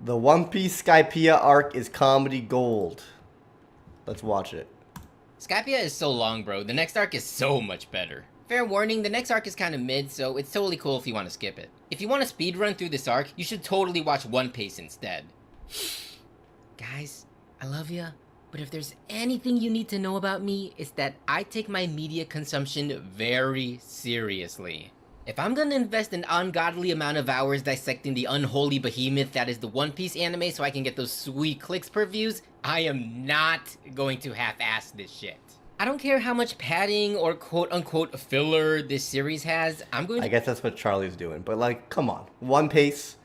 The One Piece Skypiea arc is comedy gold. Let's watch it. Skypiea is so long, bro. The next arc is so much better. Fair warning, the next arc is kind of mid, so it's totally cool if you want to skip it. If you want to speedrun through this arc, you should totally watch One Piece instead. Guys, I love ya, but if there's anything you need to know about me, it's that I take my media consumption very seriously. If I'm gonna invest an ungodly amount of hours dissecting the unholy behemoth that is the One Piece anime so I can get those sweet clicks per views, I am not going to half-ass this shit. I don't care how much padding or quote-unquote filler this series has, I guess that's what Charlie's doing, but like, come on. One Piece,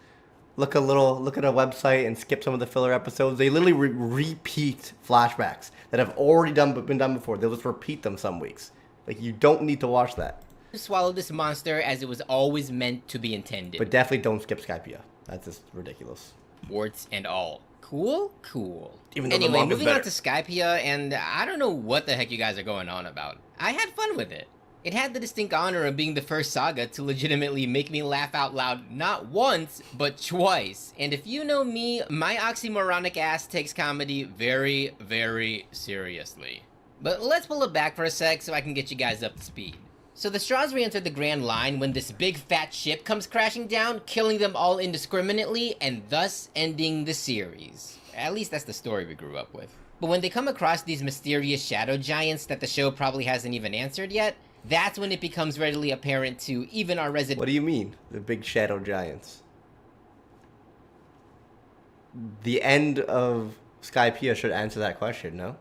look at a website and skip some of the filler episodes. They literally repeat flashbacks that have already been done before. They'll just repeat them some weeks. Like, you don't need to watch that. Swallow this monster as it was always meant to be intended. But definitely don't skip Skypiea. That's just ridiculous. Warts and all. Cool? Cool. Anyway, moving on to Skypiea, and I don't know what the heck you guys are going on about. I had fun with it. It had the distinct honor of being the first saga to legitimately make me laugh out loud not once, but twice. And if you know me, my oxymoronic ass takes comedy very, very seriously. But let's pull it back for a sec so I can get you guys up to speed. So the Straws re-enter the Grand Line when this big fat ship comes crashing down, killing them all indiscriminately, and thus ending the series. At least that's the story we grew up with. But when they come across these mysterious shadow giants that the show probably hasn't even answered yet, that's when it becomes readily apparent to even our resident— What do you mean, the big shadow giants? The end of Skypiea should answer that question, no?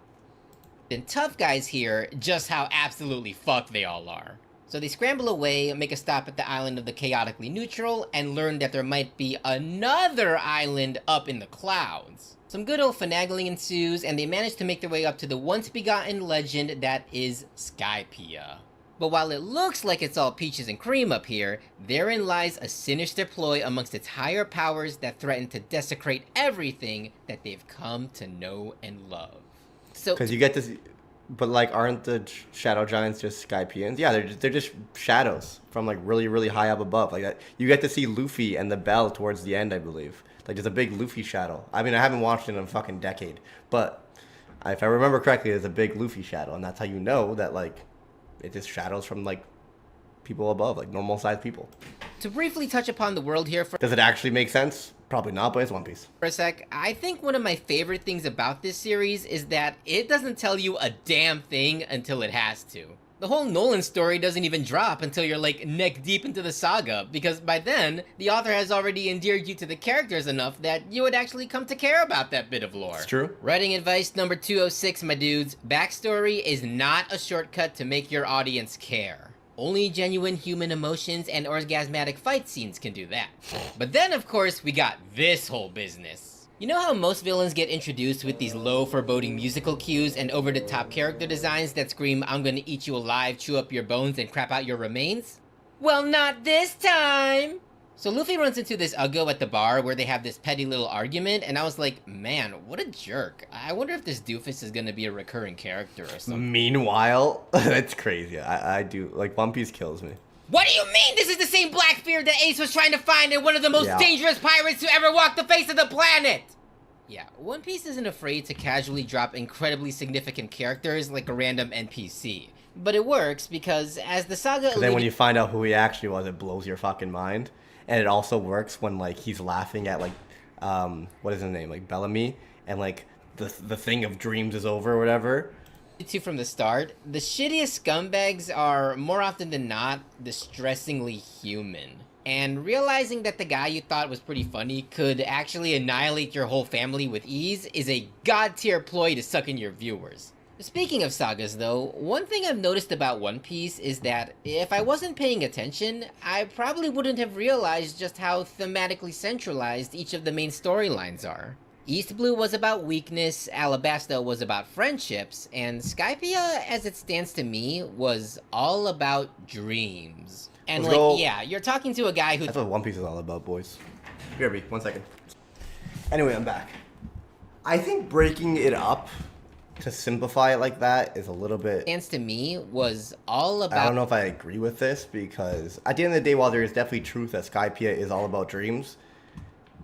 and tough guys here just how absolutely fucked they all are. So they scramble away, make a stop at the island of the chaotically neutral, and learn that there might be another island up in the clouds. Some good old finagling ensues, and they manage to make their way up to the once-begotten legend that is Skypiea. But while it looks like it's all peaches and cream up here, therein lies a sinister ploy amongst its higher powers that threaten to desecrate everything that they've come to know and love. So, because you get to see, but like, aren't the shadow giants just Skypeans? Yeah, they're just shadows from like really, really high up above. Like that, you get to see Luffy and the bell towards the end, I believe. Like there's a big Luffy shadow. I mean, I haven't watched it in a fucking decade, but if I remember correctly, there's a big Luffy shadow, and that's how you know that like it just shadows from like people above, like normal sized people. To briefly touch upon the world here for— Does it actually make sense? Probably not, but it's One Piece. For a sec, I think one of my favorite things about this series is that it doesn't tell you a damn thing until it has to. The whole Nolan story doesn't even drop until you're like neck deep into the saga, because by then, the author has already endeared you to the characters enough that you would actually come to care about that bit of lore. It's true. Writing advice number 206, my dudes. Backstory is not a shortcut to make your audience care. Only genuine human emotions and orgasmatic fight scenes can do that. But then, of course, we got this whole business. You know how most villains get introduced with these low, foreboding musical cues and over-the-top character designs that scream, "I'm gonna eat you alive, chew up your bones, and crap out your remains"? Well, not this time! So Luffy runs into this Uggo at the bar where they have this petty little argument, and I was like, man, what a jerk. I wonder if this doofus is gonna be a recurring character or something. Meanwhile, that's crazy. I do, like, One Piece kills me. What do you mean? This is the same Blackbeard that Ace was trying to find and one of the most dangerous pirates to ever walk the face of the planet! Yeah, One Piece isn't afraid to casually drop incredibly significant characters like a random NPC. But it works because as the saga— then when you find out who he actually was, it blows your fucking mind. And it also works when, like, he's laughing at, like, what is his name? Like, Bellamy. And, like, the thing of dreams is over or whatever. From the start, the shittiest scumbags are, more often than not, distressingly human. And realizing that the guy you thought was pretty funny could actually annihilate your whole family with ease is a god-tier ploy to suck in your viewers. Speaking of sagas though, one thing I've noticed about One Piece is that if I wasn't paying attention, I probably wouldn't have realized just how thematically centralized each of the main storylines are. East Blue was about weakness, Alabasta was about friendships, and Skypiea, as it stands to me, was all about dreams. And yeah, you're talking to a guy who— That's what One Piece is all about, boys. BRB, 1 second. Anyway, I'm back. I think breaking it up to simplify it like that is a little bit— Stands to me was all about— I don't know if I agree with this, because at the end of the day, while there is definitely truth that Skypiea is all about dreams,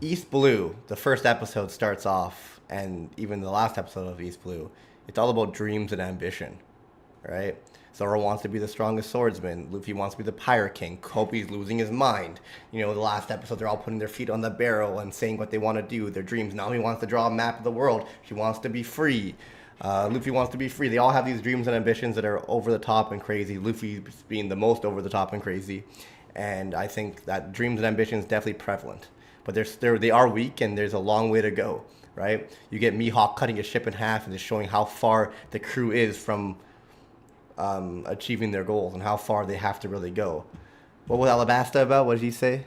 East Blue, the first episode starts off, and even the last episode of East Blue, it's all about dreams and ambition, right? Zoro wants to be the strongest swordsman. Luffy wants to be the pirate king. Kobe's losing his mind. You know, the last episode, they're all putting their feet on the barrel and saying what they want to do, their dreams. Now he wants to draw a map of the world. She wants to be free. Luffy wants to be free. They all have these dreams and ambitions that are over the top and crazy. Luffy being the most over the top and crazy. And I think that dreams and ambitions definitely prevalent. But they are weak, and there's a long way to go, right? You get Mihawk cutting a ship in half and just showing how far the crew is from achieving their goals and how far they have to really go. What was Alabasta about? What did he say?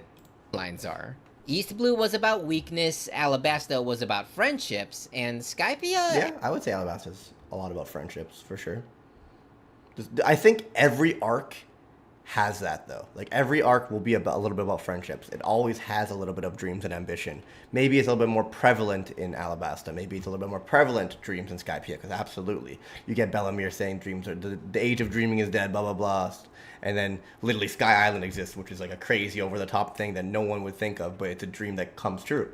Lines are. East Blue was about weakness, Alabasta was about friendships, and Skypiea... Yeah, I would say Alabasta's a lot about friendships, for sure. I think every arc has that, though. Like, every arc will be about a little bit about friendships. It always has a little bit of dreams and ambition. Maybe it's a little bit more prevalent in Alabasta. Maybe it's a little bit more prevalent dreams in Skypiea, because absolutely. You get Bellamere saying dreams are... The age of dreaming is dead, blah, blah, blah. And then literally Sky Island exists, which is like a crazy over-the-top thing that no one would think of, but it's a dream that comes true.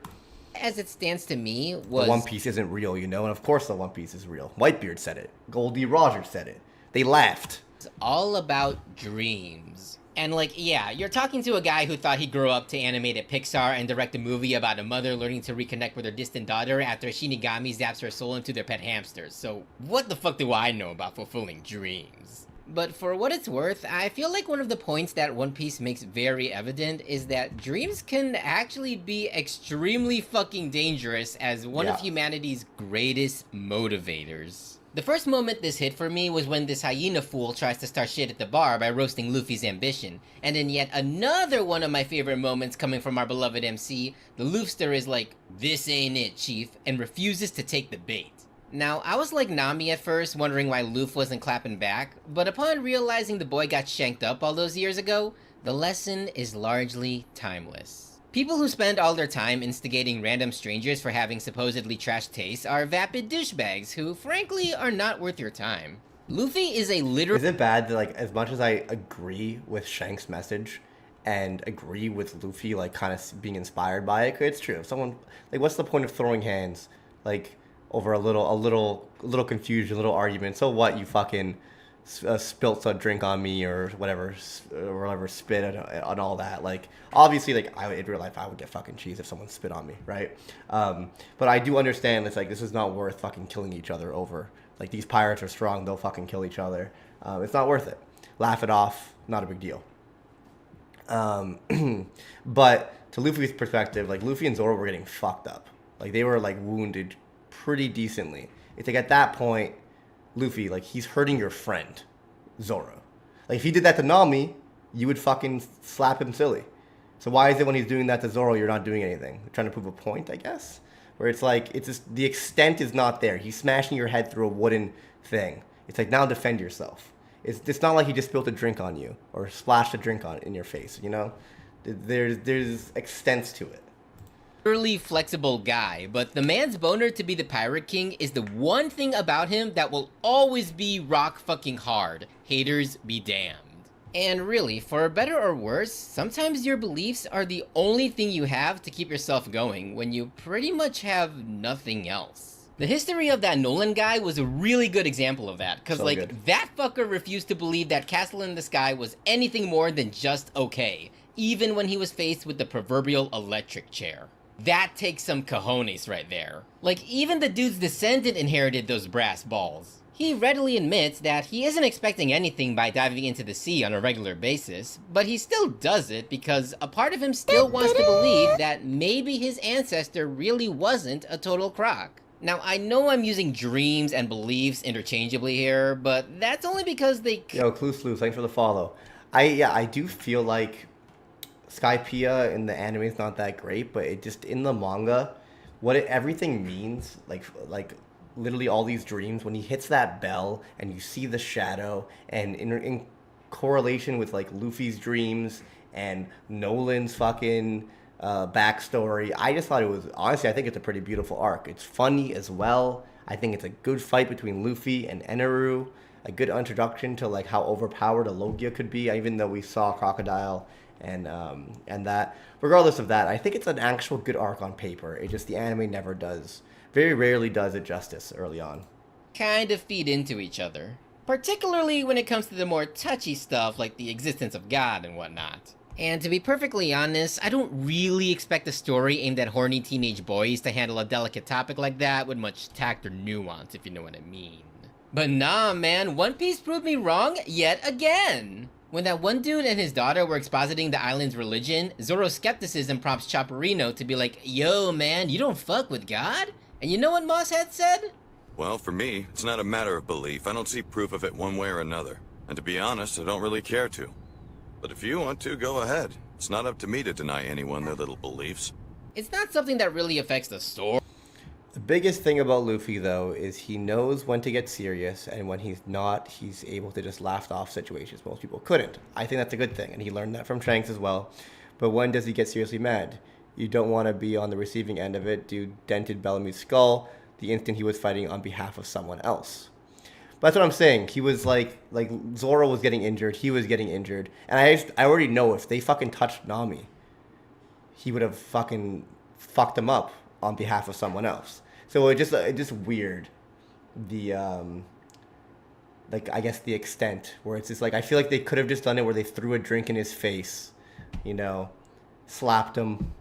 As it stands to me was... The One Piece isn't real, you know? And of course the One Piece is real. Whitebeard said it. Goldie Rogers said it. They laughed. It's all about dreams. And like, yeah, you're talking to a guy who thought he'd grow up to animate at Pixar and direct a movie about a mother learning to reconnect with her distant daughter after a Shinigami zaps her soul into their pet hamsters. So what the fuck do I know about fulfilling dreams? But for what it's worth, I feel like one of the points that One Piece makes very evident is that dreams can actually be extremely fucking dangerous as one of humanity's greatest motivators. The first moment this hit for me was when this hyena fool tries to start shit at the bar by roasting Luffy's ambition. And in yet another one of my favorite moments coming from our beloved MC, the Luffster is like, "This ain't it, chief," and refuses to take the bait. Now, I was like Nami at first, wondering why Luffy wasn't clapping back, but upon realizing the boy got shanked up all those years ago, the lesson is largely timeless. People who spend all their time instigating random strangers for having supposedly trash tastes are vapid douchebags who, frankly, are not worth your time. Luffy is a literal... Is it bad that, like, as much as I agree with Shank's message and agree with Luffy, like, kind of being inspired by it, 'cause it's true. If someone... Like, what's the point of throwing hands? Like... over a little confusion, a little argument. So what? You fucking spilt a drink on me or whatever, spit on all that. Like, obviously, like, in real life, I would get fucking cheese if someone spit on me, right? But I do understand it's like, this is not worth fucking killing each other over. Like, these pirates are strong, they'll fucking kill each other. It's not worth it. Laugh it off, not a big deal. But to Luffy's perspective, like, Luffy and Zoro were getting fucked up. Like, they were, like, wounded pretty decently. It's like, at that point, Luffy, like, he's hurting your friend, Zoro. Like, if he did that to Nami, you would fucking slap him silly. So why is it when he's doing that to Zoro, you're not doing anything? You're trying to prove a point, I guess? Where it's like, it's just, the extent is not there. He's smashing your head through a wooden thing. It's like, now defend yourself. It's not like he just spilled a drink on you or splashed a drink in your face, you know? There's extents to it. Purely flexible guy, but the man's boner to be the Pirate King is the one thing about him that will always be rock fucking hard. Haters be damned. And really, for better or worse, sometimes your beliefs are the only thing you have to keep yourself going when you pretty much have nothing else. The history of that Nolan guy was a really good example of that, because that fucker refused to believe that Castle in the Sky was anything more than just okay, even when he was faced with the proverbial electric chair. That takes some cojones right there. Like, even the dude's descendant inherited those brass balls. He readily admits that he isn't expecting anything by diving into the sea on a regular basis, but he still does it because a part of him still wants to believe that maybe his ancestor really wasn't a total crock. Now, I know I'm using dreams and beliefs interchangeably here, but that's only because they... Yo, Clue Slew, thanks for the follow. I do feel like Skypiea in the anime is not that great, but it just, in the manga, everything means, like literally all these dreams, when he hits that bell and you see the shadow, and in correlation with like Luffy's dreams and Nolan's fucking backstory, I just thought it was, honestly, I think it's a pretty beautiful arc. It's funny as well. I think it's a good fight between Luffy and Eneru, a good introduction to like how overpowered a Logia could be, even though we saw Crocodile and that regardless of that, I think it's an actual good arc on paper. It just the anime never does, very rarely does it justice early on. Kind of feed into each other. Particularly when it comes to the more touchy stuff like the existence of God and whatnot. And to be perfectly honest, I don't really expect a story aimed at horny teenage boys to handle a delicate topic like that with much tact or nuance, if you know what I mean. But nah, man, One Piece proved me wrong yet again. When that one dude and his daughter were expositing the island's religion, Zoro's skepticism prompts Chopperino to be like, yo man, you don't fuck with God? And you know what Moss had said? Well, for me, it's not a matter of belief. I don't see proof of it one way or another. And to be honest, I don't really care to. But if you want to, go ahead. It's not up to me to deny anyone their little beliefs. It's not something that really affects the story. The biggest thing about Luffy, though, is he knows when to get serious, and when he's not, he's able to just laugh off situations most people couldn't. I think that's a good thing, and he learned that from Shanks as well. But when does he get seriously mad? You don't want to be on the receiving end of it. Dude dented Bellamy's skull the instant he was fighting on behalf of someone else. But that's what I'm saying. He was like Zoro was getting injured, he was getting injured, and I already know if they fucking touched Nami, he would have fucking fucked him up on behalf of someone else. So it just weird, the like I guess the extent where it's just like I feel like they could have just done it where they threw a drink in his face, you know, slapped him,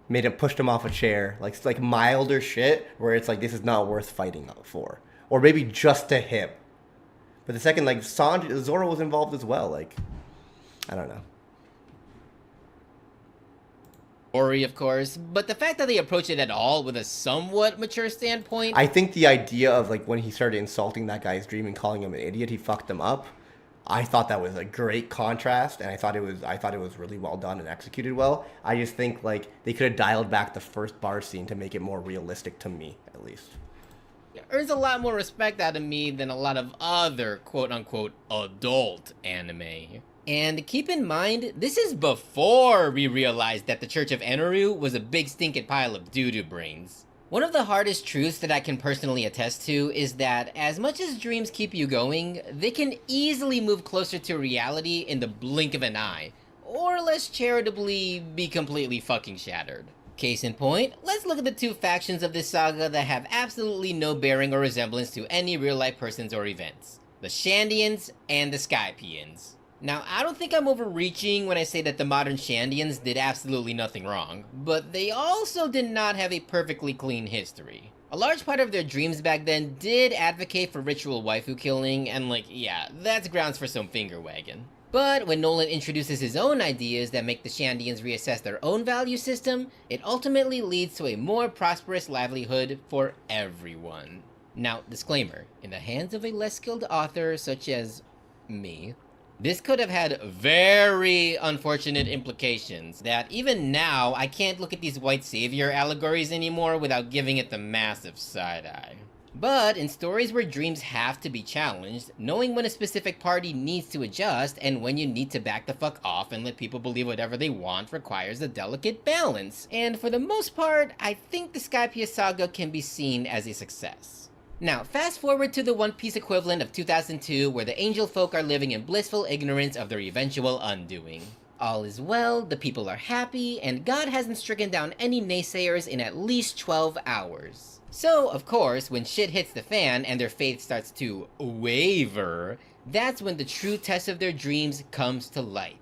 made him pushed him off a chair, like milder shit where it's like this is not worth fighting for, or maybe just to him. But the second like Zoro was involved as well, like I don't know. Of course, but the fact that they approach it at all with a somewhat mature standpoint. I think the idea of like when he started insulting that guy's dream and calling him an idiot, he fucked him up. I thought that was a great contrast, and I thought it was really well done and executed well. I just think like they could have dialed back the first bar scene to make it more realistic to me, at least. It earns a lot more respect out of me than a lot of other quote-unquote adult anime. And keep in mind, this is before we realized that the Church of Eneru was a big stinking pile of doo-doo brains. One of the hardest truths that I can personally attest to is that as much as dreams keep you going, they can easily move closer to reality in the blink of an eye, or less charitably, be completely fucking shattered. Case in point, let's look at the two factions of this saga that have absolutely no bearing or resemblance to any real-life persons or events. The Shandians and the Skypeans. Now, I don't think I'm overreaching when I say that the modern Shandians did absolutely nothing wrong, but they also did not have a perfectly clean history. A large part of their dreams back then did advocate for ritual waifu killing, and like, yeah, that's grounds for some finger wagging. But when Nolan introduces his own ideas that make the Shandians reassess their own value system, it ultimately leads to a more prosperous livelihood for everyone. Now, disclaimer, in the hands of a less skilled author such as me, this could have had very unfortunate implications that even now I can't look at these white savior allegories anymore without giving it the massive side eye. But in stories where dreams have to be challenged, knowing when a specific party needs to adjust and when you need to back the fuck off and let people believe whatever they want requires a delicate balance. And for the most part, I think the Skypiea saga can be seen as a success. Now, fast forward to the One Piece equivalent of 2002, where the angel folk are living in blissful ignorance of their eventual undoing. All is well, the people are happy, and God hasn't stricken down any naysayers in at least 12 hours. So, of course, when shit hits the fan and their faith starts to waver, that's when the true test of their dreams comes to light.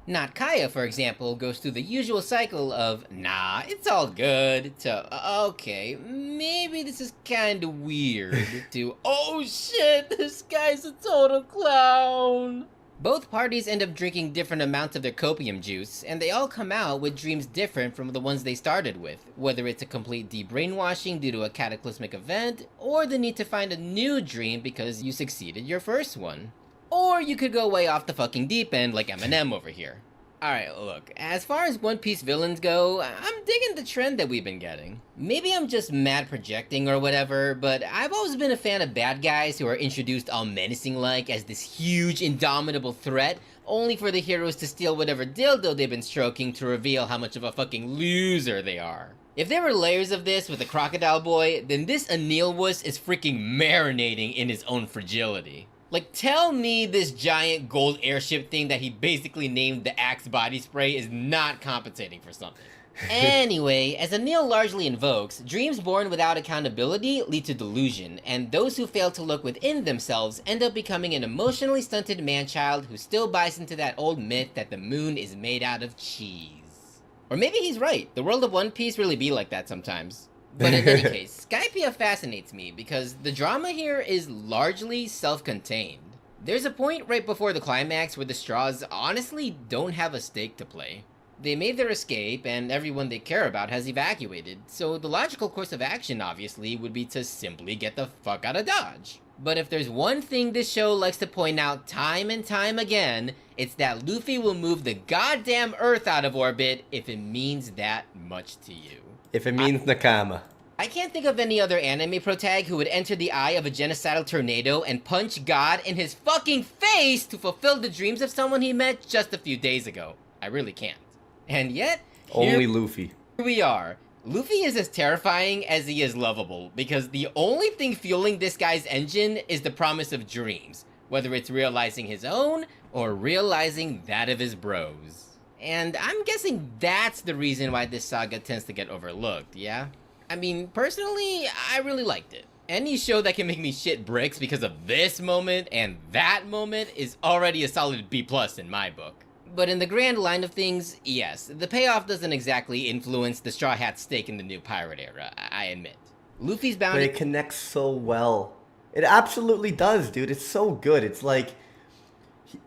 Not Kaya, for example, goes through the usual cycle of, nah, it's all good, to, okay, maybe this is kinda weird, to, oh shit, this guy's a total clown. Both parties end up drinking different amounts of their copium juice, and they all come out with dreams different from the ones they started with, whether it's a complete de-brainwashing due to a cataclysmic event, or the need to find a new dream because you succeeded your first one. Or you could go way off the fucking deep end like Eminem over here. Alright, look, as far as One Piece villains go, I'm digging the trend that we've been getting. Maybe I'm just mad projecting or whatever, but I've always been a fan of bad guys who are introduced all menacing-like as this huge, indomitable threat, only for the heroes to steal whatever dildo they've been stroking to reveal how much of a fucking loser they are. If there were layers of this with the Crocodile Boy, then this Anil wuss is freaking marinating in his own fragility. Like, tell me this giant gold airship thing that he basically named the Axe body spray is not compensating for something. Anyway, as Anil largely invokes, dreams born without accountability lead to delusion, and those who fail to look within themselves end up becoming an emotionally stunted man-child who still buys into that old myth that the moon is made out of cheese. Or maybe he's right, the world of One Piece really be like that sometimes. But in any case, Skypiea fascinates me because the drama here is largely self-contained. There's a point right before the climax where the Straws honestly don't have a stake to play. They made their escape, and everyone they care about has evacuated, so the logical course of action, obviously, would be to simply get the fuck out of Dodge. But if there's one thing this show likes to point out time and time again, it's that Luffy will move the goddamn Earth out of orbit if it means that much to you. If it means Nakama. I can't think of any other anime protag who would enter the eye of a genocidal tornado and punch God in his fucking face to fulfill the dreams of someone he met just a few days ago. I really can't. And yet, Only Luffy. Here we are. Luffy is as terrifying as he is lovable, because the only thing fueling this guy's engine is the promise of dreams, whether it's realizing his own or realizing that of his bros. And I'm guessing that's the reason why this saga tends to get overlooked, yeah? I mean, personally, I really liked it. Any show that can make me shit bricks because of this moment and that moment is already a solid B+ in my book. But in the grand line of things, yes, the payoff doesn't exactly influence the Straw Hat's stake in the new pirate era, I admit. Luffy's bounty... But it connects so well. It absolutely does, dude. It's so good. It's like,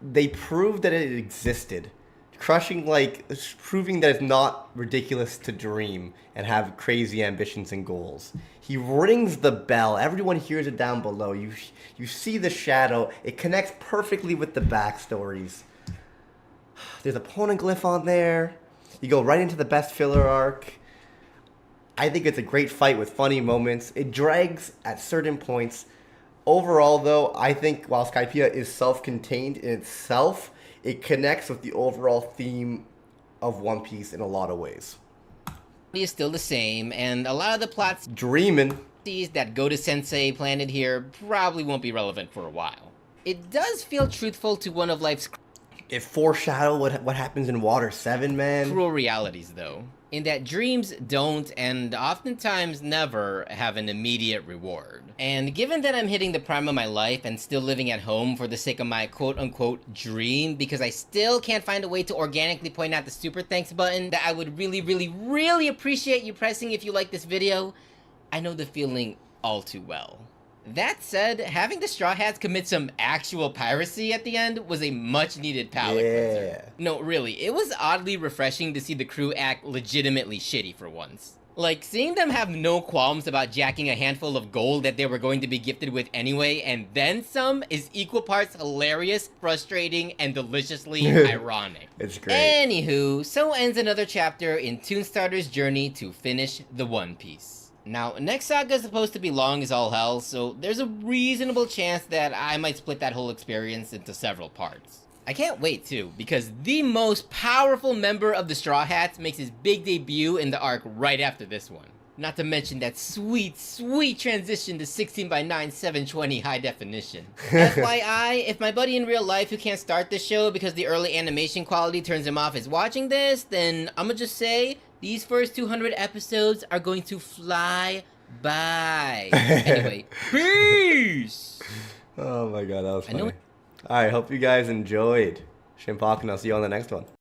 they proved that it existed. Proving that it's not ridiculous to dream and have crazy ambitions and goals. He rings the bell. Everyone hears it down below. You see the shadow. It connects perfectly with the backstories. There's a poneglyph on there. You go right into the best filler arc. I think it's a great fight with funny moments. It drags at certain points. Overall, though, I think while Skypiea is self-contained in itself, it connects with the overall theme of One Piece in a lot of ways. Is still the same, and a lot of the plots Dreamin'. that Go-to-Sensei planted here probably won't be relevant for a while. It does feel truthful to one of life's It foreshadowed what happens in Water 7, man. cruel realities, though, in that dreams don't, and oftentimes never, have an immediate reward. And given that I'm hitting the prime of my life and still living at home for the sake of my quote-unquote dream, because I still can't find a way to organically point out the super thanks button that I would really appreciate you pressing if you like this video, I know the feeling all too well. That said, having the Straw Hats commit some actual piracy at the end was a much-needed palate cleanser. No, really, it was oddly refreshing to see the crew act legitimately shitty for once. Like, seeing them have no qualms about jacking a handful of gold that they were going to be gifted with anyway, and then some, is equal parts hilarious, frustrating, and deliciously ironic. It's great. Anywho, so ends another chapter in Toonstarter's journey to finish the One Piece. Now, next saga is supposed to be long as all hell, so there's a reasonable chance that I might split that whole experience into several parts. I can't wait too, because the most powerful member of the Straw Hats makes his big debut in the arc right after this one. Not to mention that sweet transition to 16:9 720 high definition. FYI, if my buddy in real life who can't start this show because the early animation quality turns him off is watching this, then I'ma just say, these first 200 episodes are going to fly by. Anyway, peace! Oh my god, that was funny. Alright, hope you guys enjoyed. Shinpaku, and I'll see you on the next one.